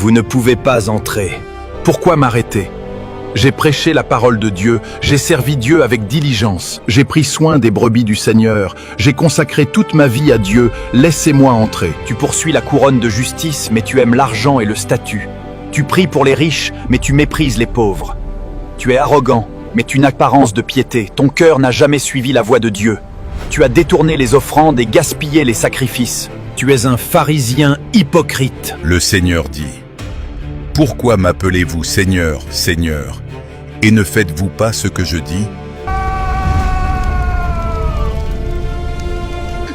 Vous ne pouvez pas entrer. Pourquoi m'arrêter? J'ai prêché la parole de Dieu, j'ai servi Dieu avec diligence, j'ai pris soin des brebis du Seigneur, j'ai consacré toute ma vie à Dieu, laissez-moi entrer. Tu poursuis la couronne de justice, mais tu aimes l'argent et le statut. Tu pries pour les riches, mais tu méprises les pauvres. Tu es arrogant, mais tu n'as apparence de piété, ton cœur n'a jamais suivi la voie de Dieu. Tu as détourné les offrandes et gaspillé les sacrifices. Tu es un pharisien hypocrite. Le Seigneur dit: Pourquoi m'appelez-vous Seigneur, Seigneur, et ne faites-vous pas ce que je dis?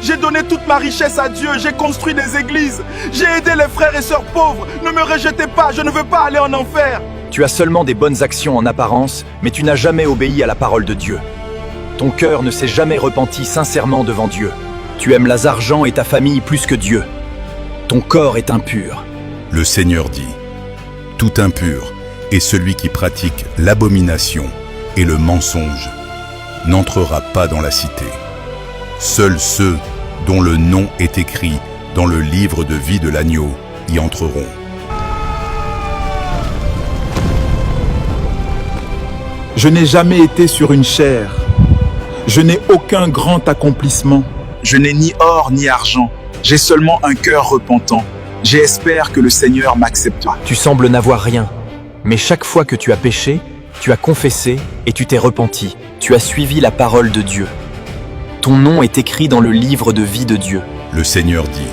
J'ai donné toute ma richesse à Dieu, j'ai construit des églises, j'ai aidé les frères et sœurs pauvres. Ne me rejetez pas, je ne veux pas aller en enfer. Tu as seulement des bonnes actions en apparence, mais tu n'as jamais obéi à la parole de Dieu. Ton cœur ne s'est jamais repenti sincèrement devant Dieu. Tu aimes l'argent et ta famille plus que Dieu. Ton corps est impur. Le Seigneur dit: Tout impur est celui qui pratique l'abomination et le mensonge n'entrera pas dans la cité. Seuls ceux dont le nom est écrit dans le livre de vie de l'agneau y entreront. Je n'ai jamais été sur une chaire. Je n'ai aucun grand accomplissement. Je n'ai ni or ni argent. J'ai seulement un cœur repentant. J'espère que le Seigneur m'acceptera. Tu sembles n'avoir rien, mais chaque fois que tu as péché, tu as confessé et tu t'es repenti. Tu as suivi la parole de Dieu. Ton nom est écrit dans le livre de vie de Dieu. Le Seigneur dit: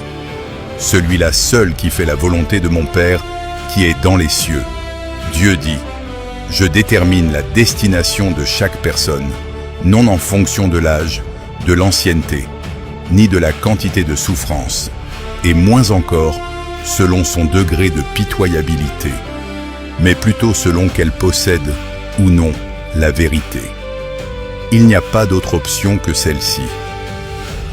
Celui-là seul qui fait la volonté de mon Père qui est dans les cieux. Dieu dit: Je détermine la destination de chaque personne, non en fonction de l'âge, de l'ancienneté, ni de la quantité de souffrance, et moins encore selon son degré de pitoyabilité, mais plutôt selon qu'elle possède ou non la vérité. Il n'y a pas d'autre option que celle-ci.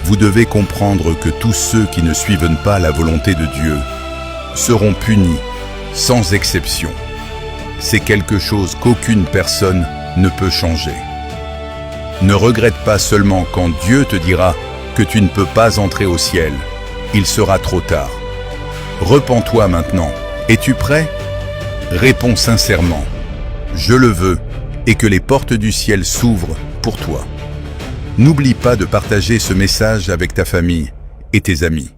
Vous devez comprendre que tous ceux qui ne suivent pas la volonté de Dieu seront punis, sans exception. C'est quelque chose qu'aucune personne ne peut changer. Ne regrette pas seulement quand Dieu te dira que tu ne peux pas entrer au ciel. Il sera trop tard. Repens-toi maintenant. Es-tu prêt? Réponds sincèrement: Je le veux, et que les portes du ciel s'ouvrent pour toi. N'oublie pas de partager ce message avec ta famille et tes amis.